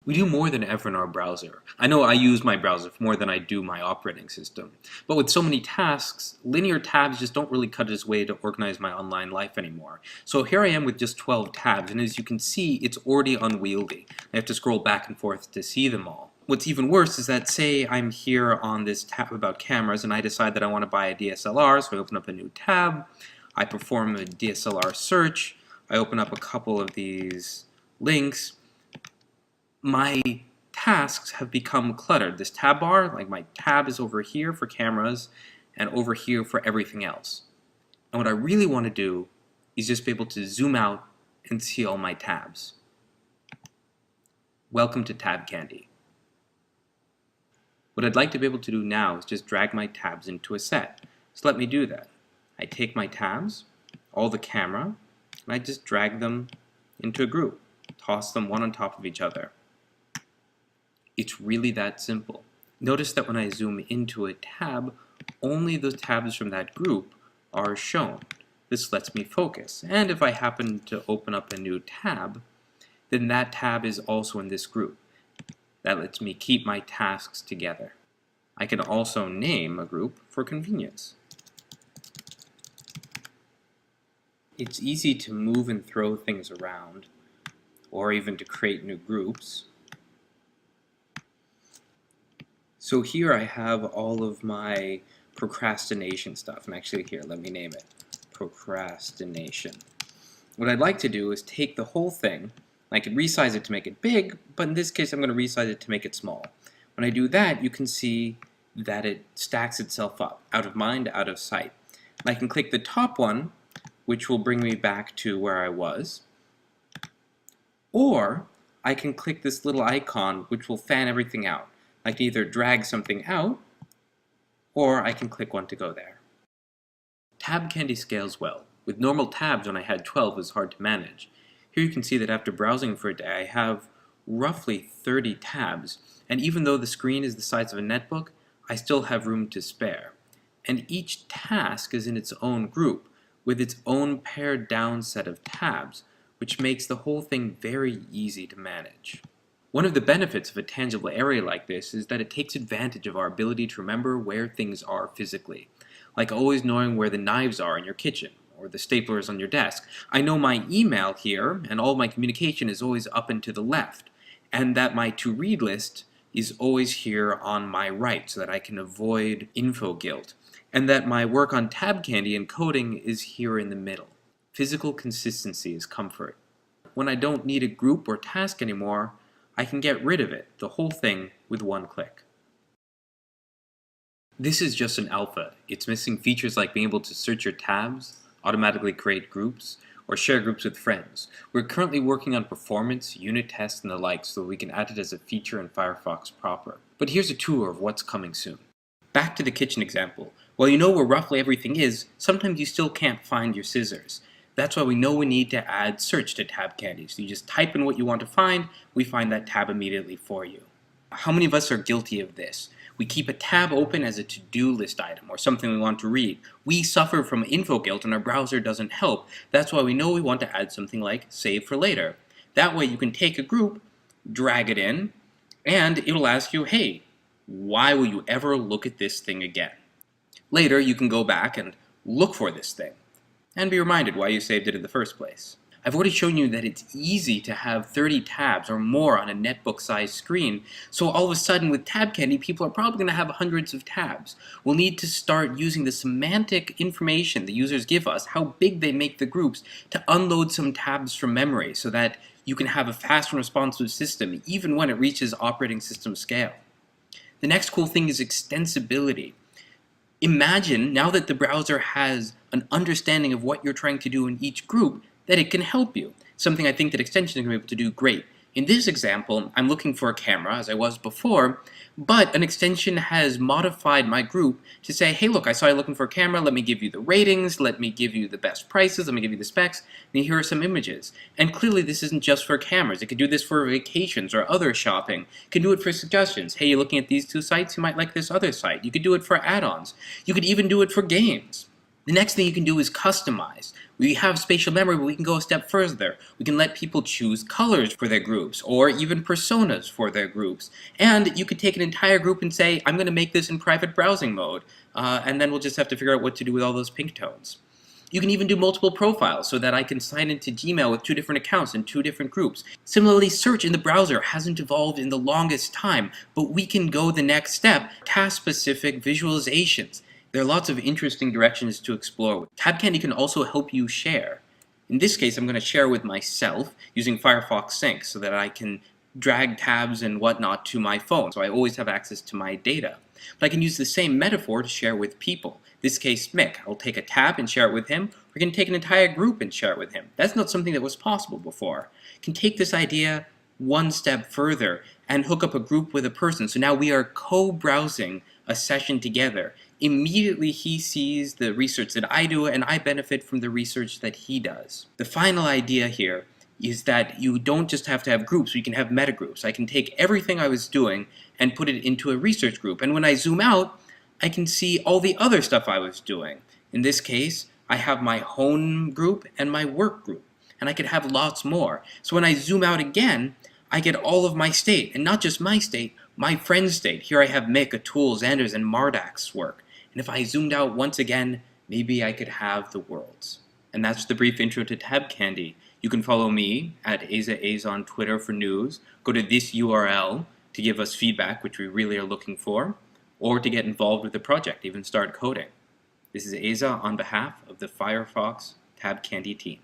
We do more than ever in our browser. I know I use my browser more than I do my operating system. But with so many tasks, linear tabs just don't really cut its way to organize my online life anymore. So here I am with just 12 tabs, and as you can see, it's already unwieldy. I have to scroll back and forth to see them all. What's even worse is that, say I'm here on this tab about cameras, and I decide that I want to buy a DSLR, so I open up a new tab, I perform a DSLR search, I open up a couple of these links. My tasks have become cluttered. This tab bar, like my tab is over here for cameras and over here for everything else. And what I really want to do is just be able to zoom out and see all my tabs. Welcome to Tab Candy. What I'd like to be able to do now is just drag my tabs into a set. So let me do that. I take my tabs, all the camera, and I just drag them into a group. Toss them one on top of each other. It's really that simple. Notice that when I zoom into a tab, only the tabs from that group are shown. This lets me focus. And if I happen to open up a new tab, then that tab is also in this group. That lets me keep my tasks together. I can also name a group for convenience. It's easy to move and throw things around, or even to create new groups. So here I have all of my procrastination stuff, and actually here, let me name it, procrastination. What I'd like to do is take the whole thing, I could resize it to make it big, but in this case I'm going to resize it to make it small. When I do that, you can see that it stacks itself up, out of mind, out of sight. I can click the top one, which will bring me back to where I was, or I can click this little icon, which will fan everything out. I can either drag something out, or I can click one to go there. Tab Candy scales well. With normal tabs, when I had 12, it was hard to manage. Here you can see that after browsing for a day, I have roughly 30 tabs, and even though the screen is the size of a netbook, I still have room to spare. And each task is in its own group, with its own pared down set of tabs, which makes the whole thing very easy to manage. One of the benefits of a tangible area like this is that it takes advantage of our ability to remember where things are physically, like always knowing where the knives are in your kitchen, or the staplers on your desk. I know my email here, and all my communication is always up and to the left, and that my to-read list is always here on my right so that I can avoid info guilt, and that my work on Tab Candy and coding is here in the middle. Physical consistency is comfort. When I don't need a group or task anymore, I can get rid of it, the whole thing, with one click. This is just an alpha. It's missing features like being able to search your tabs, automatically create groups, or share groups with friends. We're currently working on performance, unit tests, and the like so we can add it as a feature in Firefox proper. But here's a tour of what's coming soon. Back to the kitchen example. While you know where roughly everything is, sometimes you still can't find your scissors. That's why we know we need to add search to Tab Candy. So you just type in what you want to find, we find that tab immediately for you. How many of us are guilty of this? We keep a tab open as a to-do list item or something we want to read. We suffer from info guilt and our browser doesn't help. That's why we know we want to add something like save for later. That way you can take a group, drag it in, and it'll ask you, hey, why will you ever look at this thing again? Later you can go back and look for this thing and be reminded why you saved it in the first place. I've already shown you that it's easy to have 30 tabs or more on a netbook-sized screen, so all of a sudden with Tab Candy, people are probably going to have hundreds of tabs. We'll need to start using the semantic information the users give us, how big they make the groups, to unload some tabs from memory so that you can have a fast and responsive system even when it reaches operating system scale. The next cool thing is extensibility. Imagine, now that the browser has an understanding of what you're trying to do in each group, that it can help you. Something I think that extensions are going to be able to do great. In this example, I'm looking for a camera, as I was before, but an extension has modified my group to say, hey look, I saw you looking for a camera, let me give you the ratings, let me give you the best prices, let me give you the specs, and here are some images. And clearly this isn't just for cameras, it could do this for vacations or other shopping. It can do it for suggestions. Hey, you're looking at these two sites, you might like this other site. You could do it for add-ons. You could even do it for games. The next thing you can do is customize. We have spatial memory, but we can go a step further. We can let people choose colors for their groups, or even personas for their groups. And you could take an entire group and say, I'm going to make this in private browsing mode, and then we'll just have to figure out what to do with all those pink tones. You can even do multiple profiles so that I can sign into Gmail with 2 different accounts in 2 different groups. Similarly, search in the browser hasn't evolved in the longest time, but we can go the next step, task-specific visualizations. There are lots of interesting directions to explore. Tab Candy can also help you share. In this case, I'm going to share with myself using Firefox Sync so that I can drag tabs and whatnot to my phone, so I always have access to my data. But I can use the same metaphor to share with people. In this case, Mick. I'll take a tab and share it with him, or I can take an entire group and share it with him. That's not something that was possible before. I can take this idea one step further and hook up a group with a person. So now we are co-browsing a session together. Immediately he sees the research that I do, and I benefit from the research that he does. The final idea here is that you don't just have to have groups, you can have metagroups. I can take everything I was doing and put it into a research group, and when I zoom out, I can see all the other stuff I was doing. In this case, I have my home group and my work group, and I could have lots more. So when I zoom out again, I get all of my state, and not just my state, my friend's state. Here I have Mick, Atul, Xander's, and Mardak's work. And if I zoomed out once again, maybe I could have the world's. And that's the brief intro to Tab Candy. You can follow me at AzaAza on Twitter for news. Go to this URL to give us feedback, which we really are looking for, or to get involved with the project, even start coding. This is Aza on behalf of the Firefox Tab Candy team.